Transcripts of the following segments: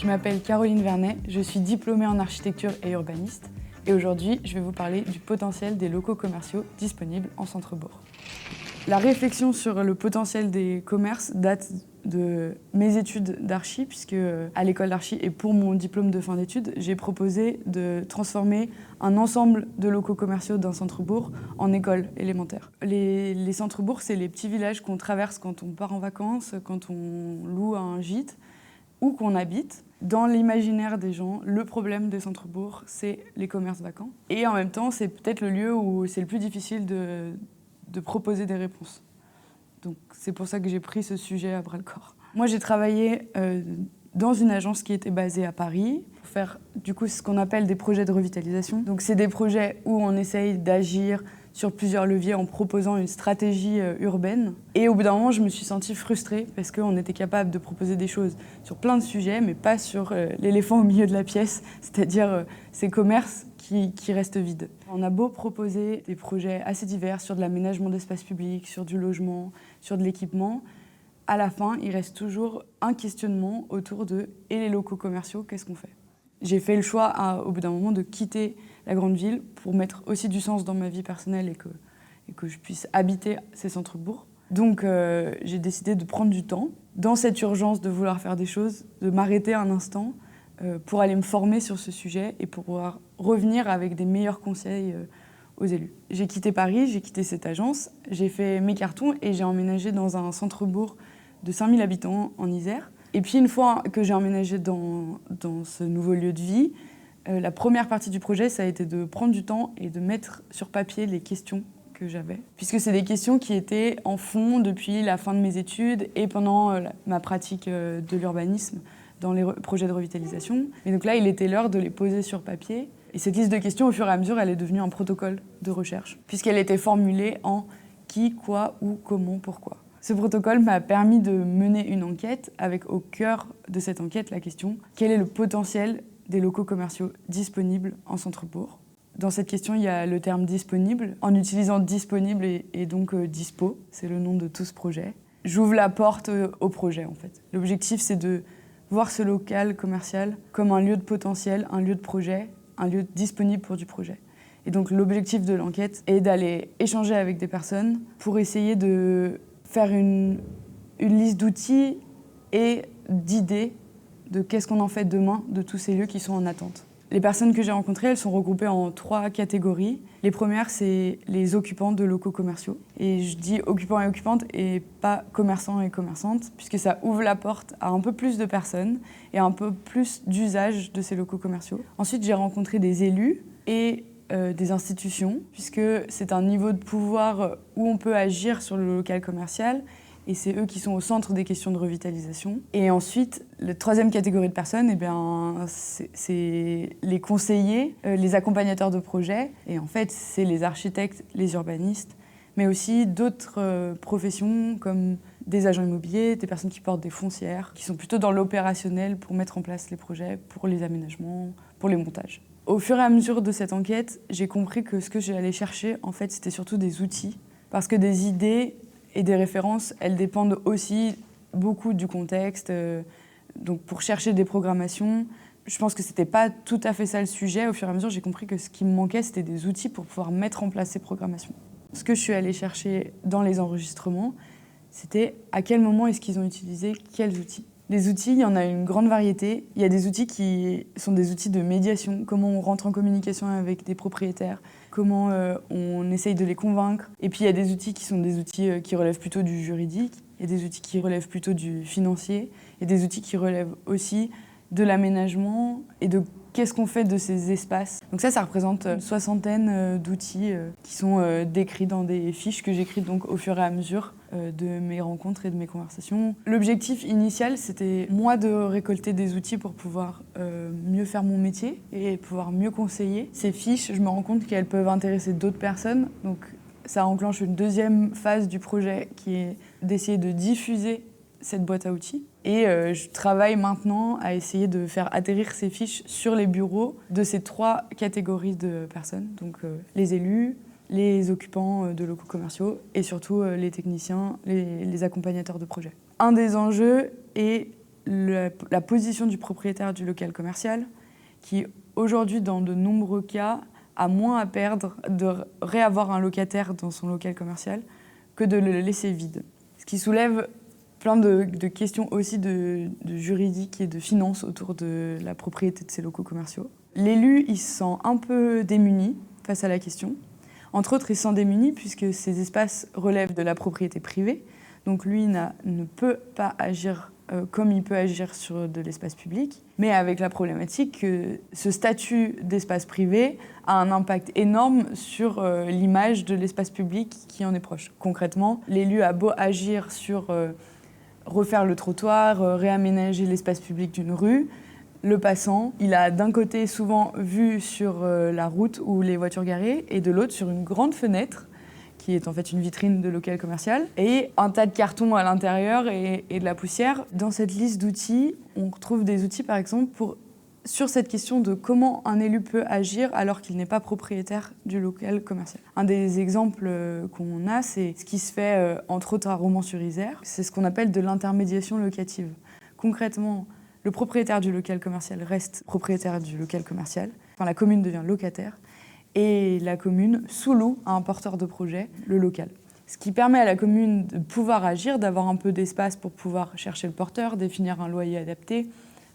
m'appelle Caroline Vernet, je suis diplômée en architecture et urbaniste et aujourd'hui je vais vous parler du potentiel des locaux commerciaux disponibles en centre-bourg. La réflexion sur le potentiel des commerces date de mes études d'archi, puisque à l'école d'archi et pour mon diplôme de fin d'études, j'ai proposé de transformer un ensemble de locaux commerciaux d'un centre-bourg en école élémentaire. Les centres-bourgs, c'est les petits villages qu'on traverse quand on part en vacances, quand on loue un gîte ou qu'on habite. Dans l'imaginaire des gens, le problème des centres-bourgs, c'est les commerces vacants. Et en même temps, c'est peut-être le lieu où c'est le plus difficile de proposer des réponses. Donc c'est pour ça que j'ai pris ce sujet à bras-le-corps. Moi, j'ai travaillé dans une agence qui était basée à Paris pour faire du coup ce qu'on appelle des projets de revitalisation. Donc c'est des projets où on essaye d'agir sur plusieurs leviers en proposant une stratégie urbaine. Et au bout d'un moment, je me suis sentie frustrée parce qu'on était capable de proposer des choses sur plein de sujets, mais pas sur l'éléphant au milieu de la pièce, c'est-à-dire ces commerces qui restent vides. On a beau proposer des projets assez divers sur de l'aménagement d'espaces publics, sur du logement, sur de l'équipement, à la fin, il reste toujours un questionnement autour de « et les locaux commerciaux, qu'est-ce qu'on fait ?» J'ai fait le choix, au bout d'un moment, de quitter la grande ville pour mettre aussi du sens dans ma vie personnelle et que je puisse habiter ces centres-bourgs. Donc j'ai décidé de prendre du temps, dans cette urgence de vouloir faire des choses, de m'arrêter un instant pour aller me former sur ce sujet et pour pouvoir revenir avec des meilleurs conseils aux élus. J'ai quitté Paris, j'ai quitté cette agence, j'ai fait mes cartons et j'ai emménagé dans un centre-bourg de 5000 habitants en Isère. Et puis une fois que j'ai emménagé dans ce nouveau lieu de vie, la première partie du projet, ça a été de prendre du temps et de mettre sur papier les questions que j'avais. Puisque c'est des questions qui étaient en fond depuis la fin de mes études et pendant ma pratique de l'urbanisme dans les projets de revitalisation. Et donc là, il était l'heure de les poser sur papier. Et cette liste de questions, au fur et à mesure, elle est devenue un protocole de recherche, puisqu'elle était formulée en qui, quoi, où, comment, pourquoi. Ce protocole m'a permis de mener une enquête avec au cœur de cette enquête la question « Quel est le potentiel des locaux commerciaux disponibles en centre-bourg ?» Dans cette question, il y a le terme « disponible ». En utilisant « disponible » et donc « dispo », c'est le nom de tout ce projet, j'ouvre la porte au projet en fait. L'objectif, c'est de voir ce local commercial comme un lieu de potentiel, un lieu de projet, un lieu disponible pour du projet. Et donc l'objectif de l'enquête est d'aller échanger avec des personnes pour essayer de faire une liste d'outils et d'idées de qu'est-ce qu'on en fait demain de tous ces lieux qui sont en attente. Les personnes que j'ai rencontrées, elles sont regroupées en 3 catégories. Les premières, c'est les occupants de locaux commerciaux. Et je dis occupants et occupantes et pas commerçants et commerçantes, puisque ça ouvre la porte à un peu plus de personnes et un peu plus d'usage de ces locaux commerciaux. Ensuite, j'ai rencontré des élus et des institutions, puisque c'est un niveau de pouvoir où on peut agir sur le local commercial, et c'est eux qui sont au centre des questions de revitalisation. Et ensuite, la 3e catégorie de personnes, c'est les conseillers, les accompagnateurs de projets, et en fait, c'est les architectes, les urbanistes, mais aussi d'autres professions comme des agents immobiliers, des personnes qui portent des foncières, qui sont plutôt dans l'opérationnel pour mettre en place les projets, pour les aménagements, pour les montages. Au fur et à mesure de cette enquête, j'ai compris que ce que j'allais chercher, en fait, c'était surtout des outils. Parce que des idées et des références, elles dépendent aussi beaucoup du contexte. Donc pour chercher des programmations, je pense que c'était pas tout à fait ça le sujet. Au fur et à mesure, j'ai compris que ce qui me manquait, c'était des outils pour pouvoir mettre en place ces programmations. Ce que je suis allée chercher dans les enregistrements, c'était à quel moment est-ce qu'ils ont utilisé quels outils. Les outils, il y en a une grande variété. Il y a des outils qui sont des outils de médiation, comment on rentre en communication avec des propriétaires, comment on essaye de les convaincre. Et puis il y a des outils qui sont des outils qui relèvent plutôt du juridique, il y a des outils qui relèvent plutôt du financier, il y a des outils qui relèvent aussi de l'aménagement et de qu'est-ce qu'on fait de ces espaces. Donc ça représente une 60aine d'outils qui sont décrits dans des fiches que j'écris donc au fur et à mesure de mes rencontres et de mes conversations. L'objectif initial, c'était moi de récolter des outils pour pouvoir mieux faire mon métier et pouvoir mieux conseiller. Ces fiches, je me rends compte qu'elles peuvent intéresser d'autres personnes. Donc ça enclenche une 2e phase du projet qui est d'essayer de diffuser cette boîte à outils. Et je travaille maintenant à essayer de faire atterrir ces fiches sur les bureaux de ces 3 catégories de personnes. Donc les élus, les occupants de locaux commerciaux et surtout les techniciens, les accompagnateurs de projets. Un des enjeux est la position du propriétaire du local commercial, qui aujourd'hui, dans de nombreux cas, a moins à perdre de réavoir un locataire dans son local commercial que de le laisser vide. Ce qui soulève plein de questions aussi de juridique et de finance autour de la propriété de ces locaux commerciaux. L'élu, il se sent un peu démuni face à la question. Entre autres, il se sent démuni puisque ces espaces relèvent de la propriété privée. Donc lui ne peut pas agir comme il peut agir sur de l'espace public, mais avec la problématique que ce statut d'espace privé a un impact énorme sur l'image de l'espace public qui en est proche. Concrètement, l'élu a beau agir sur refaire le trottoir, réaménager l'espace public d'une rue, le passant, il a d'un côté souvent vu sur la route où les voitures garées et de l'autre sur une grande fenêtre qui est en fait une vitrine de local commercial, et un tas de cartons à l'intérieur et de la poussière. Dans cette liste d'outils, on retrouve des outils par exemple sur cette question de comment un élu peut agir alors qu'il n'est pas propriétaire du local commercial. Un des exemples qu'on a, c'est ce qui se fait entre autres à Romans-sur-Isère. C'est ce qu'on appelle de l'intermédiation locative. Concrètement, le propriétaire du local commercial reste propriétaire du local commercial, enfin la commune devient locataire, et la commune sous-loue à un porteur de projet le local. Ce qui permet à la commune de pouvoir agir, d'avoir un peu d'espace pour pouvoir chercher le porteur, définir un loyer adapté,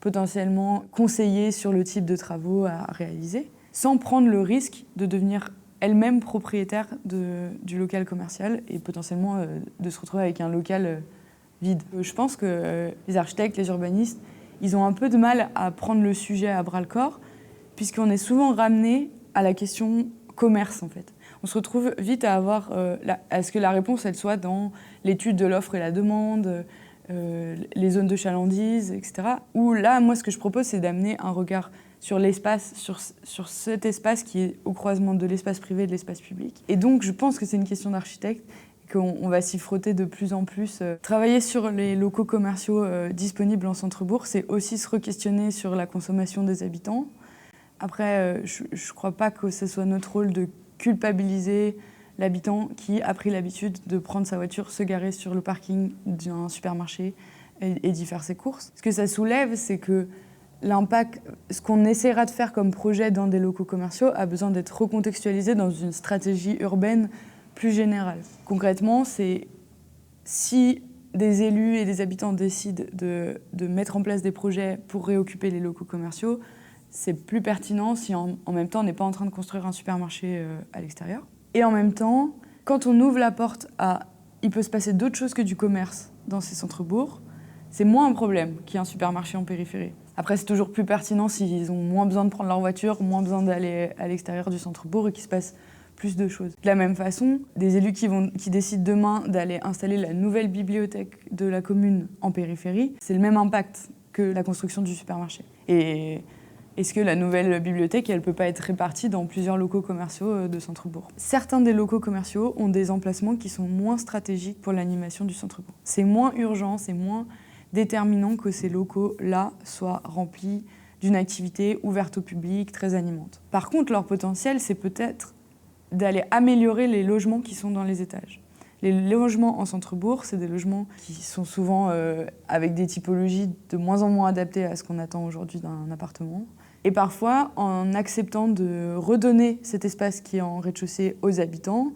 potentiellement conseiller sur le type de travaux à réaliser, sans prendre le risque de devenir elle-même propriétaire du local commercial et potentiellement de se retrouver avec un local vide. Je pense que les architectes, les urbanistes, ils ont un peu de mal à prendre le sujet à bras-le-corps, puisqu'on est souvent ramené à la question commerce, en fait. On se retrouve vite à avoir à ce que la réponse, elle soit dans l'étude de l'offre et la demande, les zones de chalandise, etc. Où là, moi, ce que je propose, c'est d'amener un regard sur l'espace, sur cet espace qui est au croisement de l'espace privé et de l'espace public. Et donc, je pense que c'est une question d'architecte, qu'on va s'y frotter de plus en plus. Travailler sur les locaux commerciaux disponibles en centre-bourg, c'est aussi se re-questionner sur la consommation des habitants. Après, je ne crois pas que ce soit notre rôle de culpabiliser l'habitant qui a pris l'habitude de prendre sa voiture, se garer sur le parking d'un supermarché et d'y faire ses courses. Ce que ça soulève, c'est que l'impact, ce qu'on essaiera de faire comme projet dans des locaux commerciaux a besoin d'être recontextualisé dans une stratégie urbaine plus générale. Concrètement, c'est si des élus et des habitants décident de mettre en place des projets pour réoccuper les locaux commerciaux, c'est plus pertinent si en même temps on n'est pas en train de construire un supermarché à l'extérieur. Et en même temps, quand on ouvre la porte à « il peut se passer d'autres choses que du commerce dans ces centres-bourgs », c'est moins un problème qu'il y ait un supermarché en périphérie. Après, c'est toujours plus pertinent s'ils ont moins besoin de prendre leur voiture, moins besoin d'aller à l'extérieur du centre-bourg et qu'il se passe plus de choses. De la même façon, des élus qui décident demain d'aller installer la nouvelle bibliothèque de la commune en périphérie, c'est le même impact que la construction du supermarché. Et est-ce que la nouvelle bibliothèque, elle ne peut pas être répartie dans plusieurs locaux commerciaux de centre-bourg? Certains des locaux commerciaux ont des emplacements qui sont moins stratégiques pour l'animation du centre-bourg. C'est moins urgent, c'est moins déterminant que ces locaux-là soient remplis d'une activité ouverte au public, très animante. Par contre, leur potentiel, c'est peut-être d'aller améliorer les logements qui sont dans les étages. Les logements en centre-bourg, c'est des logements qui sont souvent avec des typologies de moins en moins adaptées à ce qu'on attend aujourd'hui d'un appartement. Et parfois, en acceptant de redonner cet espace qui est en rez-de-chaussée aux habitants,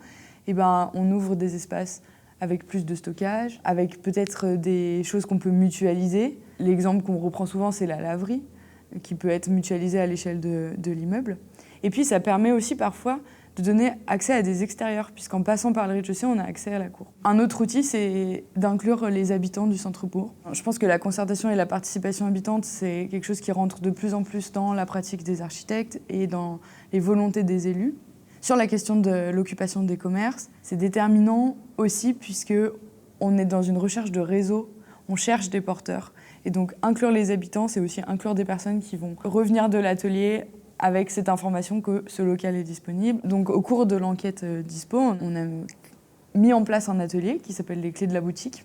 on ouvre des espaces avec plus de stockage, avec peut-être des choses qu'on peut mutualiser. L'exemple qu'on reprend souvent, c'est la laverie, qui peut être mutualisée à l'échelle de l'immeuble. Et puis, ça permet aussi parfois de donner accès à des extérieurs, puisqu'en passant par le rez-de-chaussée, on a accès à la cour. Un autre outil, c'est d'inclure les habitants du centre-bourg. Je pense que la concertation et la participation habitante, c'est quelque chose qui rentre de plus en plus dans la pratique des architectes et dans les volontés des élus. Sur la question de l'occupation des commerces, c'est déterminant aussi puisqu'on est dans une recherche de réseau, on cherche des porteurs. Et donc inclure les habitants, c'est aussi inclure des personnes qui vont revenir de l'atelier avec cette information que ce local est disponible. Donc au cours de l'enquête Dispo, on a mis en place un atelier qui s'appelle les clés de la boutique.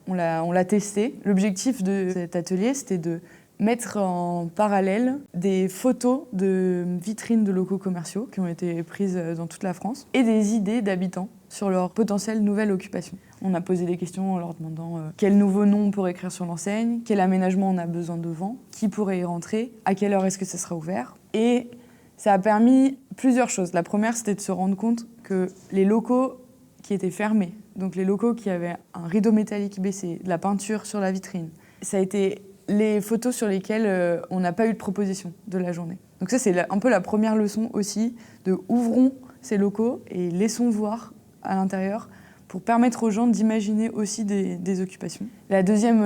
On l'a testé. L'objectif de cet atelier, c'était de mettre en parallèle des photos de vitrines de locaux commerciaux qui ont été prises dans toute la France et des idées d'habitants sur leur potentielle nouvelle occupation. On a posé des questions en leur demandant quel nouveau nom on pourrait écrire sur l'enseigne, quel aménagement on a besoin devant, qui pourrait y rentrer, à quelle heure est-ce que ça sera ouvert. Et ça a permis plusieurs choses. La première, c'était de se rendre compte que les locaux qui étaient fermés, donc les locaux qui avaient un rideau métallique baissé, de la peinture sur la vitrine, ça a été les photos sur lesquelles on n'a pas eu de proposition de la journée. Donc ça, c'est un peu la première leçon aussi, de ouvrons ces locaux et laissons voir à l'intérieur pour permettre aux gens d'imaginer aussi des occupations. La deuxième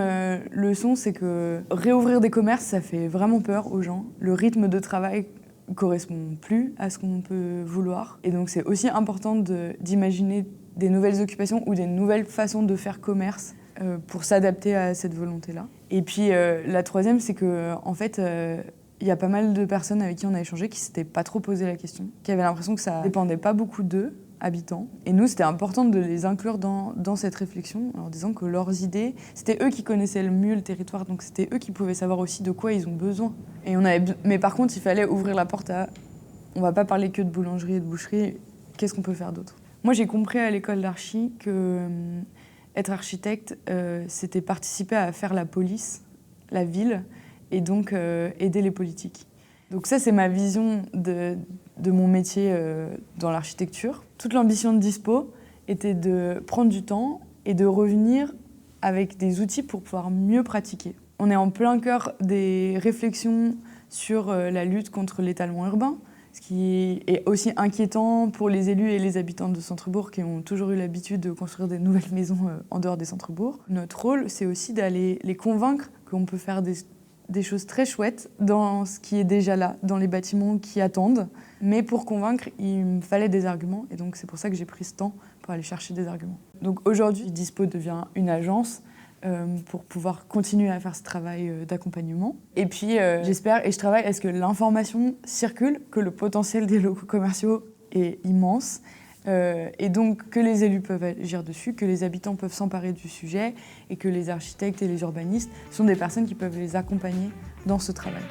leçon, c'est que réouvrir des commerces, ça fait vraiment peur aux gens. Le rythme de travail correspond plus à ce qu'on peut vouloir. Et donc c'est aussi important d'imaginer des nouvelles occupations ou des nouvelles façons de faire commerce pour s'adapter à cette volonté-là. Et puis la troisième, c'est que en fait, il y a pas mal de personnes avec qui on a échangé qui ne s'étaient pas trop posé la question, qui avaient l'impression que ça dépendait pas beaucoup d'eux, habitants. Et nous, c'était important de les inclure dans cette réflexion, en leur disant que leurs idées, c'était eux qui connaissaient le mieux le territoire, donc c'était eux qui pouvaient savoir aussi de quoi ils ont besoin. Mais par contre, il fallait ouvrir la porte à... On va pas parler que de boulangerie et de boucherie, qu'est-ce qu'on peut faire d'autre? Moi, j'ai compris à l'école d'archi que être architecte, c'était participer à faire la police, la ville, et donc aider les politiques. Donc ça, c'est ma vision de mon métier dans l'architecture. Toute l'ambition de Dispo était de prendre du temps et de revenir avec des outils pour pouvoir mieux pratiquer. On est en plein cœur des réflexions sur la lutte contre l'étalement urbain, ce qui est aussi inquiétant pour les élus et les habitants de centre-bourg qui ont toujours eu l'habitude de construire des nouvelles maisons en dehors des centres-bourgs. Notre rôle, c'est aussi d'aller les convaincre qu'on peut faire des choses très chouettes dans ce qui est déjà là, dans les bâtiments qui attendent. Mais pour convaincre, il me fallait des arguments. Et donc, c'est pour ça que j'ai pris ce temps pour aller chercher des arguments. Donc aujourd'hui, Dispo devient une agence pour pouvoir continuer à faire ce travail d'accompagnement. Et puis, j'espère et je travaille à ce que l'information circule, que le potentiel des locaux commerciaux est immense. Et donc que les élus peuvent agir dessus, que les habitants peuvent s'emparer du sujet et que les architectes et les urbanistes sont des personnes qui peuvent les accompagner dans ce travail.